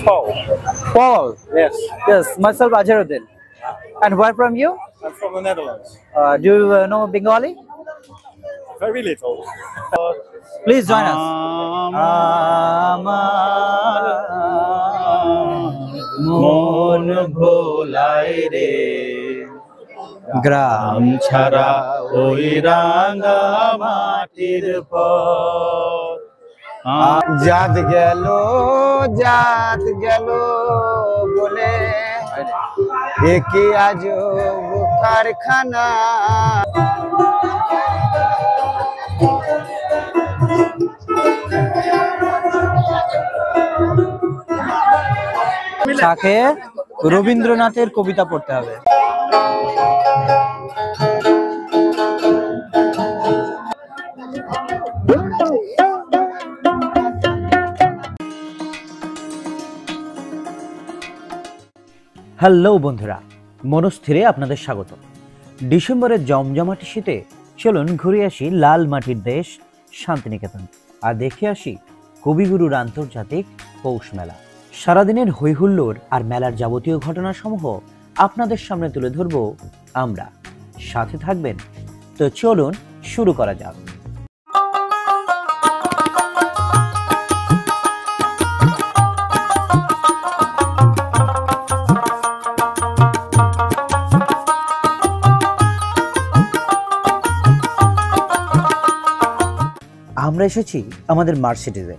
Paul. Paul. Yes. Yes, myself Azharuddin. And where from you? I'm from the Netherlands. Do you know Bengali? Very little. Please join us. মন ভোলাই রে গ্রাম ছাড়া ওই রাঙা মাটির পথ জাত গেল বলে একে আজ কারখানা তাকে রবীন্দ্রনাথের কবিতা পড়তে হবে। হ্যালো বন্ধুরা, মনস্থিরে আপনাদের স্বাগত। ডিসেম্বরের জমজমাটি শীতে চলুন ঘুরে আসি লাল মাটির দেশ শান্তিনিকেতন আর দেখে আসি কবিগুরুর আন্তর্জাতিক পৌষ মেলা। সারাদিনের হৈহুল্লোড় আর মেলার যাবতীয় ঘটনাসমূহ আপনাদের সামনে তুলে ধরব আমরা, সাথে থাকবেন। তো চলুন শুরু করা যাক। আমরা এসেছি আমাদের মার্সিডিজে,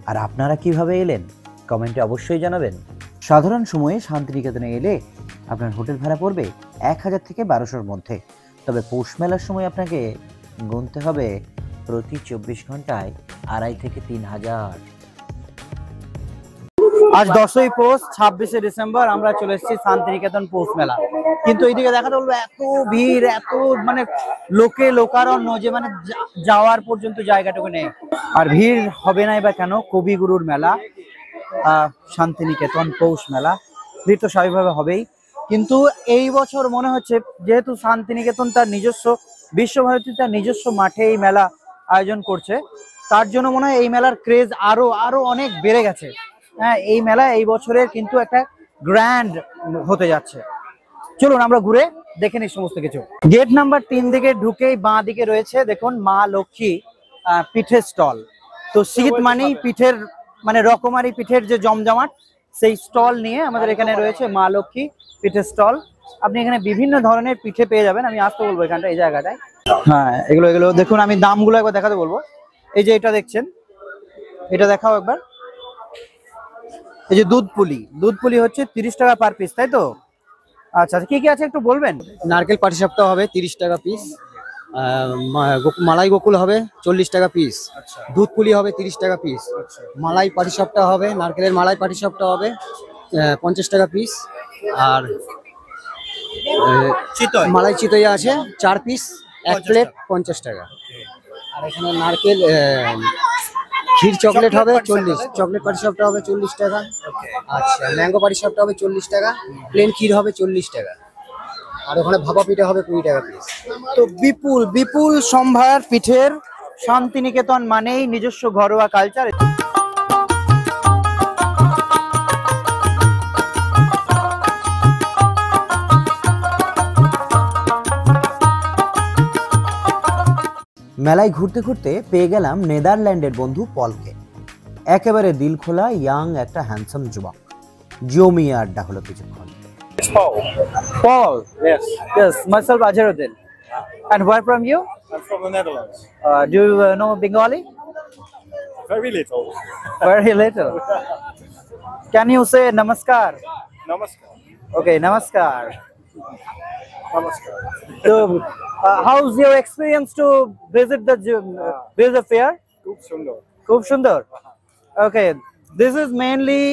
আর আপনারা কিভাবে এলেন কমেন্টে অবশ্যই জানাবেন। সাধারণ সময়ে শান্তিনিকেতনে এলে আপনার হোটেল ভাড়া পড়বে 1000 থেকে 1200-র মধ্যে। তবে পৌষ মেলার সময় আপনাকে গুনতে হবে প্রতি 24 ঘন্টায় 2500 থেকে 3000। আজ 10ই পৌষ, 26শে ডিসেম্বর আমরা চলে এসেছি শান্তিনিকেতন পৌষ মেলা। কিন্তু এইদিকে দেখাতে বলবো এত ভিড়, এত মানে লোকারণ্য যে মানে যাওয়ার পর্যন্ত জায়গাটুকু নেই। আর ভিড় হবে নাই বা কেন? কবিগুরুর মেলা, শান্তিনিকেতন পৌষ মেলা, ভিড় তো স্বাভাবিকভাবে হবেই। কিন্তু এই বছর মনে হচ্ছে যেহেতু শান্তিনিকেতন তার নিজস্ব, বিশ্বভারতী তার নিজস্ব মাঠে এই মেলা আয়োজন করছে, তার জন্য মনে হয় এই মেলার ক্রেজ আরো অনেক বেড়ে গেছে। হ্যাঁ, এই মেলা এই বছরের কিন্তু একটা গ্র্যান্ড হতে যাচ্ছে। চলুন আমরা ঘুরে দেখে নিই সমস্ত কিছু। গেট নাম্বার 3 থেকে ঢুকেই বাঁ দিকে রয়েছে দেখুন মা লক্ষ্মী পিঠের স্টল। তো শীত মানেই পিঠের, মানে রকমারি পিঠের যে জমজমাট, সেই স্টল নিয়ে আমাদের এখানে রয়েছে মা লক্ষ্মী পিঠের স্টল। আপনি এখানে বিভিন্ন ধরনের পিঠে পেয়ে যাবেন। আমি আসতে বলবো এখানটা, এই জায়গাটায়। হ্যাঁ, এগুলো দেখুন, আমি দামগুলো একবার দেখাতে বলবো। এই যে এটা দেখছেন, এটা দেখাও একবার। এই যে দুধ পুলি হচ্ছে 30 টাকা পার পিস, তাই তো? আচ্ছা, কি কি আছে একটু বলবেন? নারকেল পাটিসাপটা হবে 30 টাকা পিস, মালাই গোকুল হবে 40 টাকা পিস, দুধ পুলি হবে 30 টাকা পিস, মালাই পাটিসাপটা হবে, নারকেলের মালাই পাটিসাপটা হবে 50 টাকা পিস, আর মালাই চিতই আছে 4 পিস, 1 প্লেট 50 টাকা। আর এখানে নারকেল ক্ষীর চকলেট হবে 40, চকলেট পাটিসাপটা হবে 40 টাকা। আচ্ছা, ম্যাঙ্গো পাটিসাপটা হবে 40 টাকা, প্লেন ক্ষীর হবে 40 টাকা, আর ওখানে ভাপা পিঠা হবে 20 টাকা পিস। তো বিপুল সম্ভার পিঠের শান্তিনিকেতন মানেই নিজস্ব ঘরোয়া কালচার। মেলায় ঘুরতে ঘুরতে পেয়ে গেলাম নেদারল্যান্ডের বন্ধু পলকে। একেবারে দিল খোলা ইয়াং একটা হ্যান্ডসাম যুবক। জমিয়ে আড্ডা হলো কিছুক্ষণ। It's Paul. Paul. Yes. Yes, myself Azharuddin. And where from you? I'm from the Netherlands. Do you know Bengali? Very little. Very little. Can you say namaskar? Namaskar. Okay, namaskar. Namaskar. So, how's your experience to visit the fair? Khub sundar. Khub sundar. Okay, this is mainly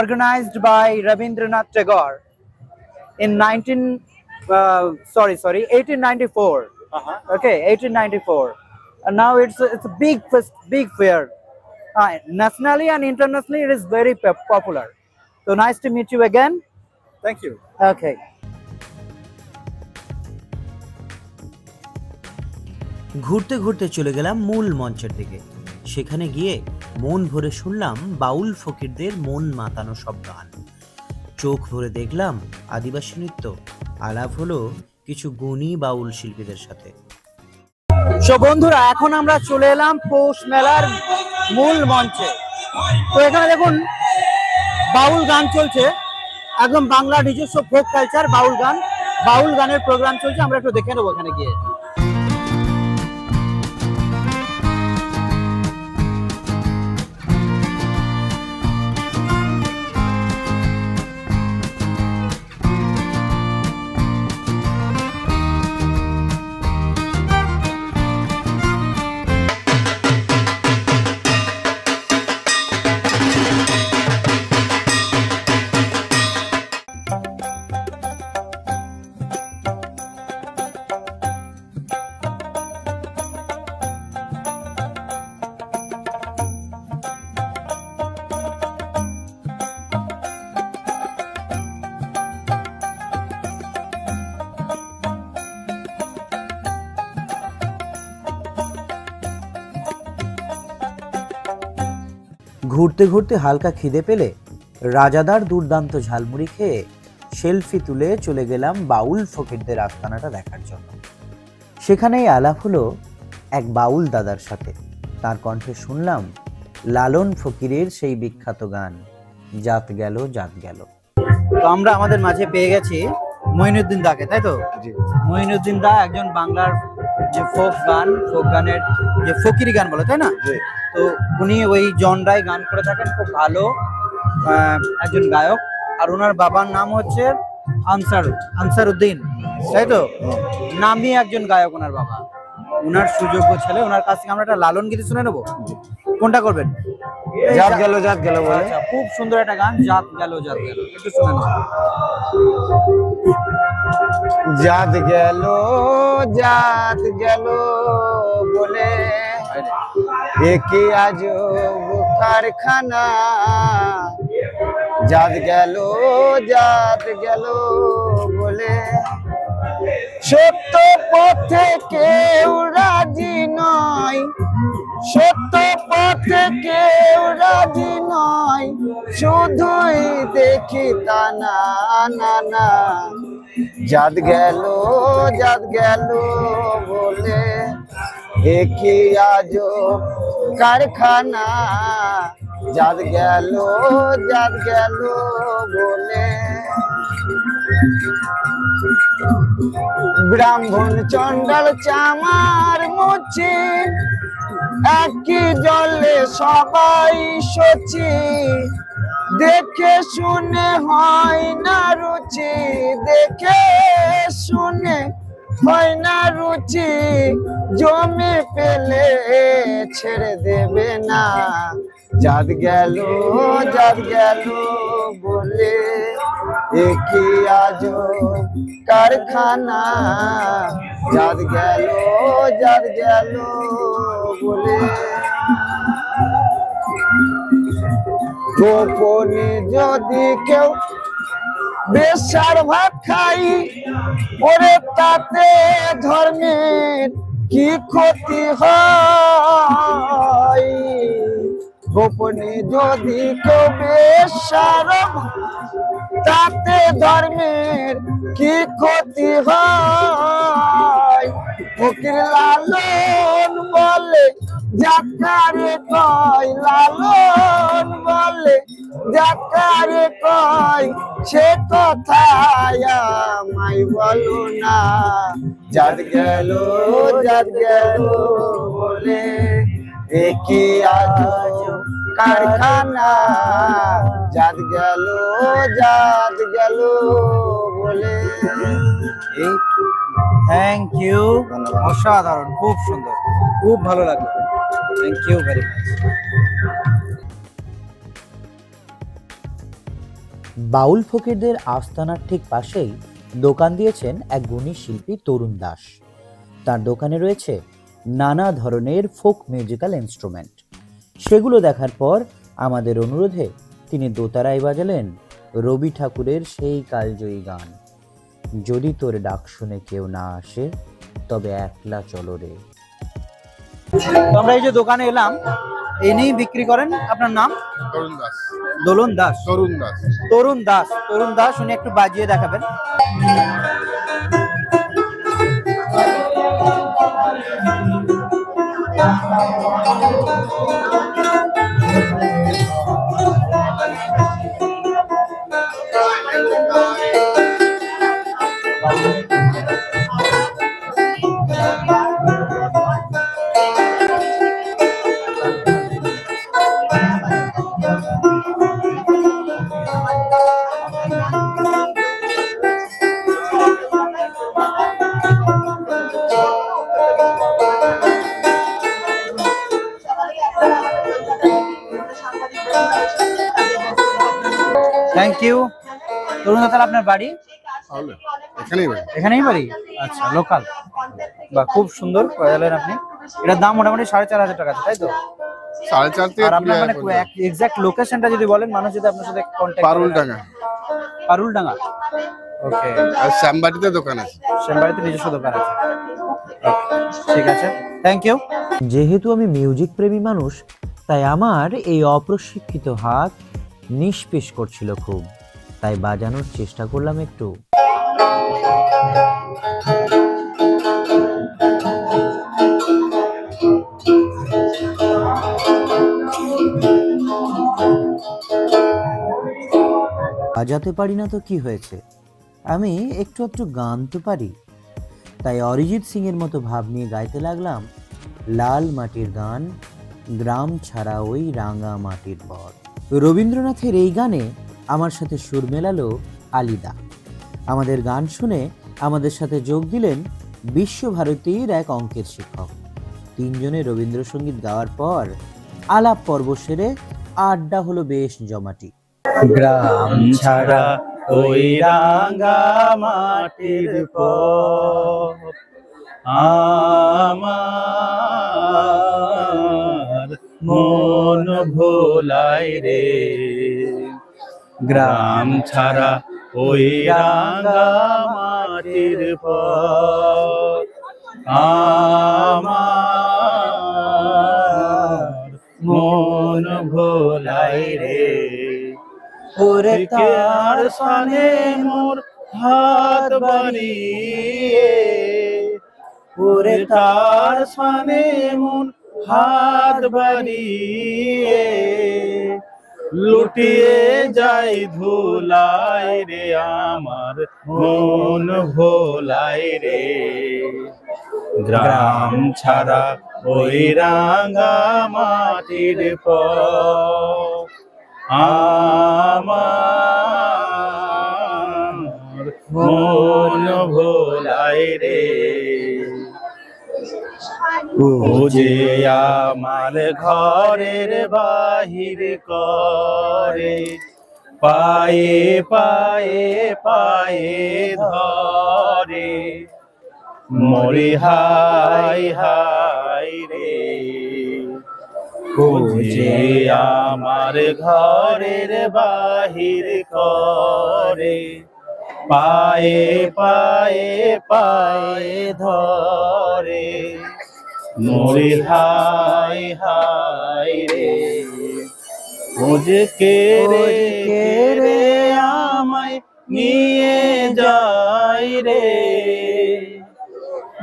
organized by Rabindranath Tagore in 1894. Okay, 1894. And now it's a big fair. Nationally and internationally, it is very popular. So nice to meet you again. Thank you. Okay. ঘুরতে ঘুরতে চলে গেলাম মূল মঞ্চের দিকে। সেখানে গিয়ে মন ভরে শুনলাম বাউল ফকিরদের মন মাতানো সব গান। চোখ ভরে দেখলাম আদিবাসী নৃত্য। আলাপ হলো কিছু গুণী বাউল শিল্পীদের সাথে। সো বন্ধুরা, এখন আমরা চলে এলাম পৌষ মেলার মূল মঞ্চে। তো এখানে দেখুন বাউল গান চলছে, একদম বাংলা নিজস্ব ফোক কালচার বাউল গান, বাউল গানের প্রোগ্রাম চলছে। আমরা একটু দেখে নেবো এখানে গিয়ে। ঘুরতে ঘুরতে হালকা খিদে পেলে রাজাদার দুর্দান্ত ঝালমুড়ি খেয়ে সেলফি তুলে চলে গেলাম বাউল ফকিরদের আস্তানাটা দেখার জন্য। সেখানেই আলাপ হলো এক বাউল দাদার সাথে। তার কণ্ঠে শুনলাম লালন ফকিরের সেই বিখ্যাত গান জাত গেল জাত গেল। তো আমরা আমাদের মাঝে পেয়ে গেছি মঈনুদ্দিন দাকে, তাই তো? মঈনুদ্দিন দা একজন বাংলার যে ফোক গানের যে ফকিরি গান বলে, তাই না? তো উনি ওই জনরায় গান করে থাকেন, খুব ভালো একজন গায়ক। আর ওনার বাবার নাম হচ্ছে আনসারউদ্দিন, তাই তো? নামি একজন গায়ক ওনার বাবা, ওনার সুযোগ্য ছেলে। ওনার কাছ থেকে আমরা একটা লালন গীতি শুনে নেবো। কোনটা করবেন? জাত গেল জাত গেল বলে। আচ্ছা, খুব সুন্দর একটা গান, জাত গেল জাত গেল, একটু শুনে নেবো। জাত গেল বলে একে আজব কারখানা, জাত গেল বলে সত্য পথে কেউ রাজি নয়, সত্য পথে কেউ রাজি নয়, শুধুই দেখি তা না না না। জাত গেল বলে একই আজব কারখানা, জাত গেল বলে। ব্রাহ্মণ চন্ডাল চামার মুচি, একই জলে সবাই সচি, দেখে শুনে হয় না রুচি, দেখে শুনে হয় না রুচি, জমি পেলে ছেড়ে দেবে না। জাত গেল বলে একই আজব কারখানা, জাত গেল বলে। গোপনে যদি কেউ বেশার ভাত খাই, ওরে তাতে ধর্মের কি ক্ষতি হয়? গোপনে যদি কেউ বেশার, তাতে ধর্মের কি ক্ষতি হয়? ফকির লালন বলে যাকারে কয়, লালন বলে যাকারে কয়, সে কথায় আমায় বলো না। জাত গেল বলে একই আজব কারখানা, জাত গেল বলে। থ্যাংক ইউ, অসাধারণ, খুব সুন্দর, খুব ভালো লাগলো। Thank you very much. Baul ফকিরদের আস্তানার ঠিক পাশেই দোকান দিয়েছেন এক গুণী শিল্পী তরুণ দাস। তার দোকানে রয়েছে নানা ধরনের ফোক মিউজিক্যাল ইনস্ট্রুমেন্ট। সেগুলো দেখার পর আমাদের অনুরোধে তিনি দোতারায় বাজালেন রবি ঠাকুরের সেই কালজয়ী গান, যদি তোর ডাক শুনে কেউ না আসে তবে একলা চলো রে। আমরা এই যে দোকানে এলাম, এনেই বিক্রি করেন। আপনার নাম? তরুণ দাস। দোলন দাস। তরুণ দাস। তরুণ দাস। তরুণ দাস, উনি একটু বাজিয়ে দেখাবেন। Thank you. তরুণ দা, তাহলে আপনার বাড়ি তাহলে এখানেই বাড়ি। এখানেই বাড়ি? আচ্ছা, লোকাল। বা খুব সুন্দর কয়ালেন আপনি। এটার দাম মোটামুটি 4,500 টাকা আছে, তাই তো? 4.5 থেকে আর আপনার 20,000 মানে পর্যন্ত। এক্সাক্ট লোকেশনটা যদি বলেন, মানুষ যদি আপনার সাথে কন্ট্যাক্ট পারুলডাঙ্গা। পারুলডাঙ্গা। ওকে। আর শ্যামবাটিতে দোকান আছে। শ্যামবাড়িতে নিজস্ব দোকান আছে। ঠিক আছে, থ্যাংক ইউ। যেহেতু আমি মিউজিক প্রেমী মানুষ, তাই আমার এই অপ্রশিক্ষিত হাত নিষ্পেষ করছিল খুব, তাই বাজানোর চেষ্টা করলাম একটু। বাজাতে পারি না তো কি হয়েছে, আমি একটু একটু গান তো পারি। তাই অরিজিৎ সিং এর মতো ভাব নিয়ে গাইতে লাগলাম লাল মাটির গান, গ্রাম ছাড়া ওই রাঙা মাটির পর। রবীন্দ্রনাথের এই গানে আমার সাথে সুর মেলালো আলিদা। আমাদের গান শুনে আমাদের সাথে যোগ দিলেন বিশ্বভারতীর এক অঙ্কের শিক্ষক। তিনজনে রবীন্দ্রসঙ্গীত গাওয়ার পর আলাপ পর্ব সেরে আড্ডা হলো বেশ জমাটি। গ্রাম ছাড়া ওই রাঙা মাটির পর আমার মন ভোলাই রে, গ্রাম ছাড়া ওই রাঙা মাটির পর আমার মন ভোলাই রে। ওরে তার সানে মোর হাত বাড়িয়ে, ওরে তার সানে মোর হাত বাড়িয়ে, লুটিয়ে যাই ধুলাই রে, আমার মন ভোলাই রে। গ্রাম ছাড়া ওই রাঙা মাটির পর আমার মন ভোলাই রে। ও যে আমার ঘরের বাহির করে, পায়ে পায়ে পায়ে ধরে, মরি হাই হাই রে। ও যে আমার ঘরের বাহির করে, পায়ে পায়ে পায়ে ধরে, মরি হাই হাই রে। ও যে কে রে আমায় নিয়ে যাই রে,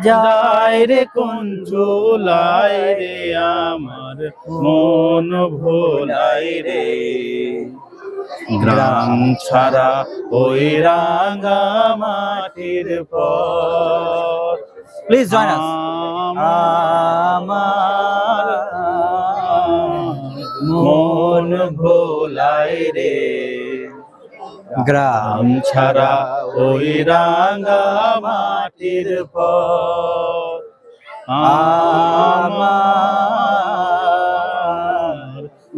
যাই রে কোন ঝোলাই রে, আমার মন ভোলাই রে। গ্রাম ছাড়া ওই রাঙা মাটির পর। Please join us. আমার মন ভোলাই রে, গ্রাম ছাড়া ওই রাঙা মাটির পর আমার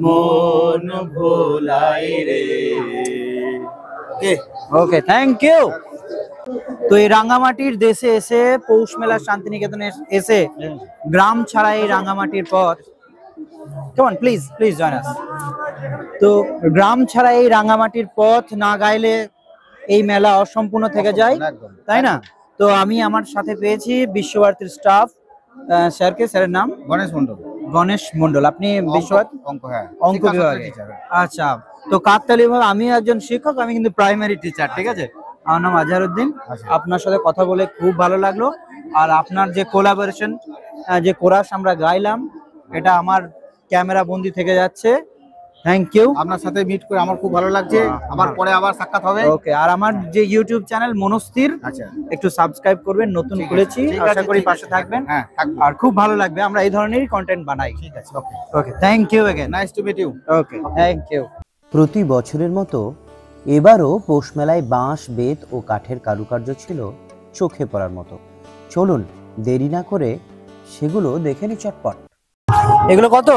মন ভোলাই রে। ওকে, থ্যাংক ইউ। তো এই রাঙামাটির দেশে এসে, পৌষ মেলা শান্তিনিকেতনে এসে গ্রাম ছাড়া এই রাঙামাটির পথ, কেমন প্লিজ প্লিজ জয়েন আস। তো গ্রাম ছাড়া এই রাঙামাটির পথ না গাইলে এই মেলা অসম্পূর্ণ থেকে যায়, তাই না? তো আমি আমার সাথে পেয়েছি বিশ্বভারতীর স্টাফ স্যারকে। স্যারের নাম? গণেশ মন্ডল। গণেশ মন্ডল, আপনি বিশ্বভারত অঙ্ক, হ্যাঁ, অঙ্ক বিভাগে। আচ্ছা, তো কাকতালীয় ভাবে আমি একজন শিক্ষক, আমি কিন্তু প্রাইমারি টিচার, ঠিক আছে। আমার নাম আজহারউদ্দিন। আপনার সাথে কথা বলে খুব ভালো লাগলো। আর আপনার যে কোলাবোরেশন, যে কোরাস আমরা গাইলাম, এটা আমার ক্যামেরা বন্দি থেকে যাচ্ছে। Thank you. আপনার সাথে মিট করে আমার খুব ভালো লাগছে। আবার পরে আবার সাক্ষাৎ হবে। ওকে, আর আমার যে ইউটিউব চ্যানেল মনস্থির, আচ্ছা, একটু সাবস্ক্রাইব করবেন, নতুন খুলেছি, আশা করি পাশে থাকবেন। হ্যাঁ, থাকবো। আর খুব ভালো লাগবে, আমরা এই ধরনেরই কন্টেন্ট বানাই। ঠিক আছে, okay, okay, thank you again. Nice to meet you. Okay, thank you. প্রতি বছরের মতো এবারও পৌষ মেলায় বাঁশ, বেত ও কাঠের কারুকার্য ছিল চোখে পড়ার মতো। চলুন দেরি না করে সেগুলো দেখে নি চটপট। এগুলো কত?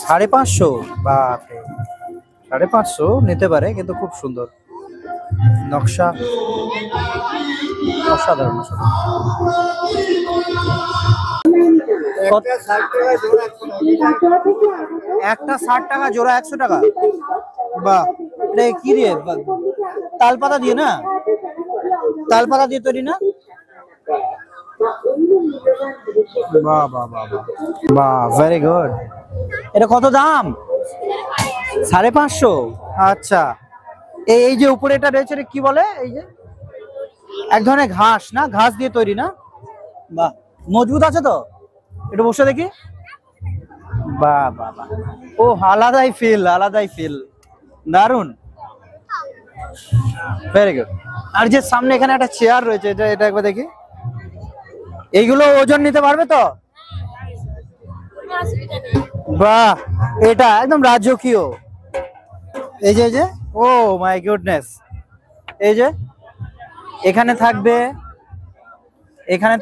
550। বাপরে, 550 নিতে পারে, কিন্তু খুব সুন্দর নকশা, অসাধারণ অসাধারণ। একটা 60 টাকা জোড়া, 100 টাকা। বাহ, এটা কি রে? তাল পাতা দিয়ে না? তাল পাতা দিয়ে তৈরি না? বাহ বাহ বাহ বাহ বাহ, ভেরি গুড। এটা কত দাম? 550। আচ্ছা, এই যে উপরে এটা রয়েছে, এটা কি বলে? এই যে এক ধরনের ঘাস না, ঘাস দিয়ে তৈরি না? বাহ, মজবুত আছে তো? একটু বসে দেখি। বাহ বাহ বাহ, ও আলাদাই ফিল, আলাদাই ফিল, দারুন, ভেরি গুড। আর যে সামনে এখানে একটা চেয়ার রয়েছে, এটা এটা একবার দেখি। এইগুলো ওজন নিতে পারবে তো? বাহ, এটা একদম রাজকীয়। এই যে ও মাই গুডনেস, এই যে এখানে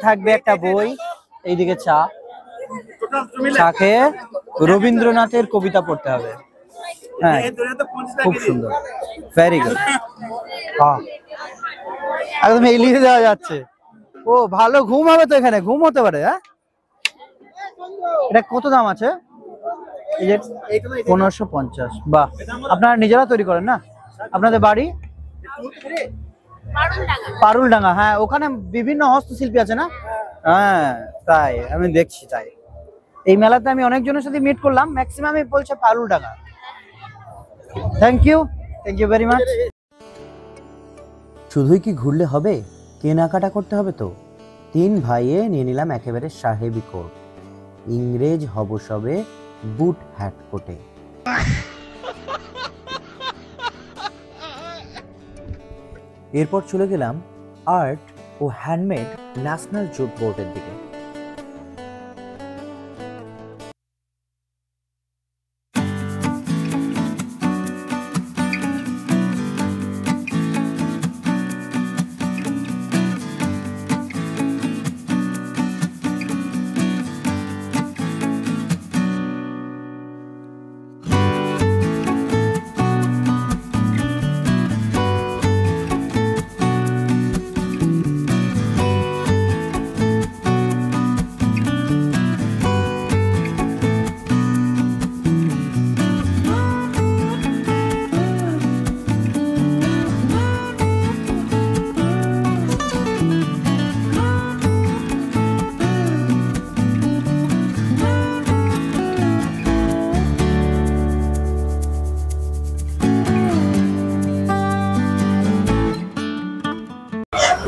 থাকবে একটা বই, এইদিকে চা খেয়ে রবীন্দ্রনাথের কবিতা পড়তে হবে। হ্যাঁ, খুব সুন্দর, ভেরি গুড। একদম এলিয়ে দেওয়া যাচ্ছে। ও ভালো ঘুম হবে তো, এখানে ঘুম হতে পারে। হ্যাঁ, এটা কত দাম আছে? এই যে 1550। বাহ, আপনারা নিজেরা তৈরি করেন না? আপনাদের বাড়ি পারুলডাঙ্গা? হ্যাঁ, ওখানে বিভিন্ন হস্তশিল্পী আছে না? হ্যাঁ, তাই আমি দেখছি। তাই এই মেলাতে আমি অনেকজনের সাথে মিট করলাম, ম্যাক্সিমামই বলছে Paruldanga. Thank you very much. শুধুই কি ঘুরলে হবে, কেনাকাটা করতে হবে তো। 3 ভাইয়ে নিয়ে নিলাম একেবারে সাহেবি কোট, ইংরেজ হব সবে বুট হ্যাট কোটে। এরপর চলে গেলাম আর্ট ও হ্যান্ডমেড ন্যাশনাল জুট বোর্ডের দিকে।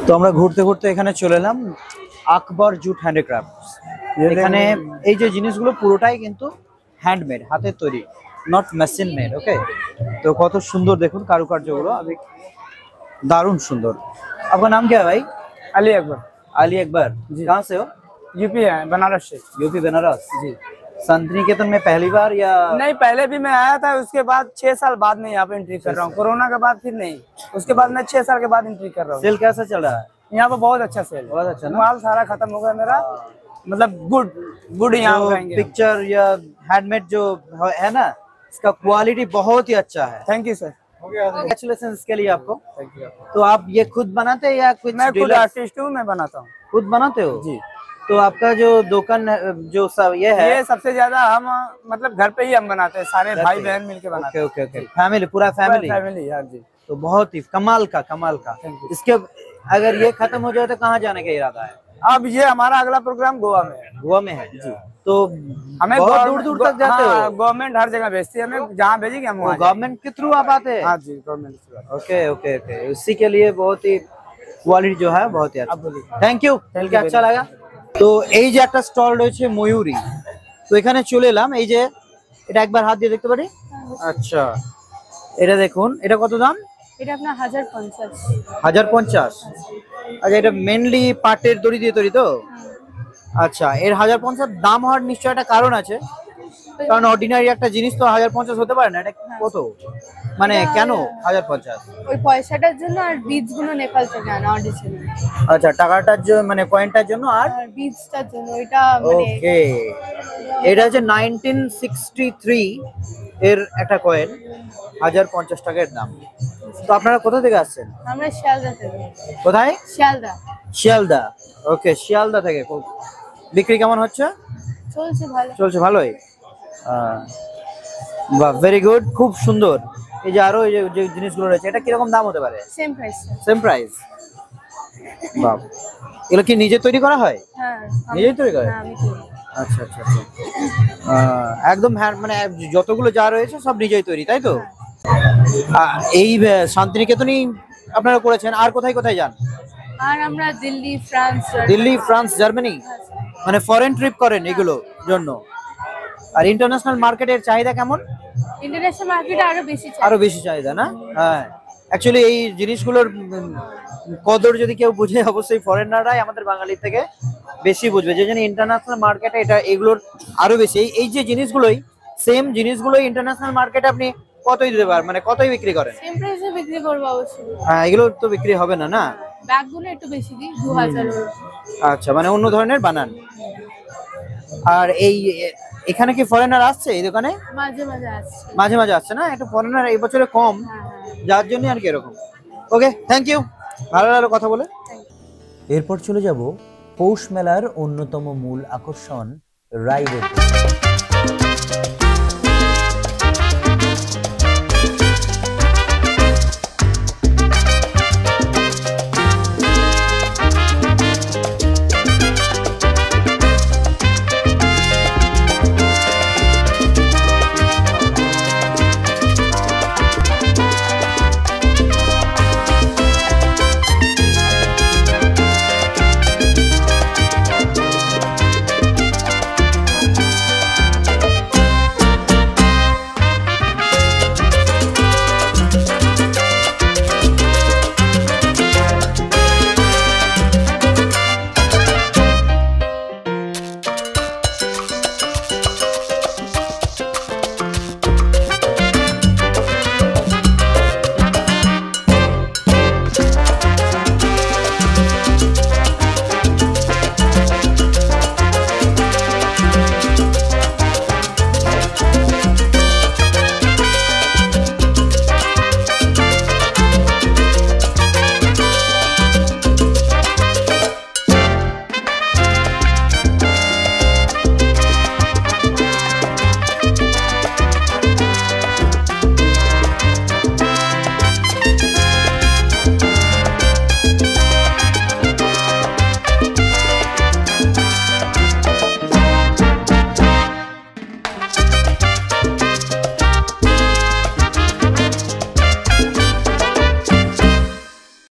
তো আমরা ঘুরতে ঘুরতে এখানে চলে এলাম আকবর জুট হ্যান্ডিক্রাফট। এখানে এই যে জিনিসগুলো পুরোটাই কিন্তু হ্যান্ডমেড, হাতের তৈরি, নট মেশিন মেড। ওকে, তো কত সুন্দর দেখুন কারুকার্যগুলো, আমি दारुण सुंदर। आपका नाम क्या है भाई? अली अकबर। अली अकबर, कहाँ से हो? यूपी है, बनारस से। यूपी बनारस जी। संत निकेतन में पहली बार या नहीं, पहले भी मैं आया था, उसके बाद 6 साल बाद में यहाँ पे एंट्री कर रहा हूँ। कोरोना के बाद फिर नहीं, उसके बाद मैं 6 साल के बाद एंट्री कर रहा हूँ। सेल कैसा चल रहा है? यहाँ पे बहुत अच्छा सेल, बहुत अच्छा ना? माल सारा खत्म हो गया मेरा, मतलब गुड यहाँ जो उगाएंगे। पिक्चर या हैंडमेड जो है ना, इसका क्वालिटी बहुत ही अच्छा है। Thank you sir. कंग्रेचुलेशन इसके लिए आपको। तो आप ये खुद बनाते हैं या कुछ मैं खुद डीलर? आर्टिस्ट हूँ, मैं बनाता हूँ। खुद बनाते हो जी। तो आपका जो दुकान जो सब ये है, ये सबसे ज्यादा हम मतलब घर पे ही हम बनाते हैं, सारे भाई बहन मिलके बनाते ओके ओके ओके, फैमिली, पूरा फैमिली। हैं। फैमिली यार जी। तो बहुत ही कमाल का Thank you. इसके अगर ये खत्म हो जाए तो कहाँ जाने का इरादा है? अब ये हमारा अगला प्रोग्राम गोवा में है। गोवा में है तो हमें बहुत दूर दूर तक जाते हो? गवर्नमेंट हर जगह भेजती है, हमें जहाँ भेजेगी हम वहाँ गवर्नमेंट के थ्रू आप आते हैं? हाँ जी, गवर्नमेंट। ओके ओके ओके, उसी के लिए बहुत ही কোয়ালিটি जो है बहुत ही अच्छा। थैंक यू, मिलके अच्छा लगा। তো এই যে একটা স্টল রয়েছে ময়ূরী, তো এখানে চলে এলাম। এই যে এটা একবার হাত দিয়ে দেখতে পারি? আচ্ছা, এটা দেখুন, এটা কত দাম? এটা আপনার 1050। 1050। আচ্ছা, এটা মেনলি পাটের দড়ি দিয়ে তৈরি তো? আচ্ছা, এর 1050 দাম হওয়ার নিশ্চয় একটা কারণ আছে, কারণ অর্ডিনারি একটা জিনিস তো 1050 হতে পারে না। এটা কত, মানে কেন 1050? ওই পয়সাটার জন্য আর বীজগুলো নেপাল থেকে আনা অরিজিনাল। আচ্ছা, টাকাটার জন্য মানে কয়েনটার জন্য আর আর বীজটার জন্য ওইটা মানে ওকে। এটা হচ্ছে 1963 এর একটা কয়েন, 1050 টাকার দাম। তো আপনারা কোথা থেকে আসছেন? আমরা শিয়ালদা থেকে। কোথায়? শিয়ালদা। শিয়ালদা, ওকে, শিয়ালদা থেকে। বিক্রি কেমন হচ্ছে? চলছে ভালো। চলছে ভালোই। বাহ, ভেরি গুড, খুব সুন্দর। এই যে আরো এই যে জিনিসগুলো রয়েছে, এটা কিরকম দাম হতে পারে? Same price. Same price. বাহ, এগুলো কি নিজে তৈরি করা হয়? হ্যাঁ, নিজেই তৈরি করে? হ্যাঁ, আমি করি। আচ্ছা আচ্ছা আচ্ছা। একদম হ্যাঁ, মানে যতগুলো যা রয়েছে সব নিজেই তৈরি, তাই তো? এই শান্তিনিকেতনই আপনারা করেছেন, আর কোথায় কোথায় যান? আর আমরা Delhi, France, Delhi, France, Germany, মানে ফরেন ট্রিপ করেন এগুলো জন্য। আর ইন্টারন্যাশনাল মার্কেটের চাহিদা কেমন? ইন্টারন্যাশনাল মার্কেটে আরো বেশি চাই। আরো বেশি চাহিদা না? হ্যাঁ, অ্যাকচুয়ালি এই জিনিসগুলোর কদর যদি কেউ বুঝে, অবশ্যই ফরেনাররাই আমাদের বাঙালির থেকে বেশি বুঝবে। যে জন্য ইন্টারন্যাশনাল মার্কেটে এটা এগুলোর আরো বেশি। এই যে জিনিসগুলোই, সেম জিনিসগুলোই ইন্টারন্যাশনাল মার্কেটে আপনি কতই দিতে পারেন, মানে কতই বিক্রি করেন? সেম প্রাইসে বিক্রি করব অবশ্যই। হ্যাঁ, এগুলো তো বিক্রি হবে না, না? ব্যাগগুলো একটু বেশি দিই, 2000 এর। আচ্ছা, মানে অন্য ধরনের বানান। আর এই এখানে কি ফরেনার আসছে এই দোকানে? মাঝে মাঝে আসছে। মাঝে মাঝে আসছে না? একটু ফরেনার এই বছরে কম, হ্যাঁ হ্যাঁ। যার জন্য আর কি এরকম। ওকে, থ্যাংক ইউ, ভালো লাগলো কথা বলে। এরপর চলে যাব পৌষ মেলার অন্যতম মূল আকর্ষণ রাইডের দিকে।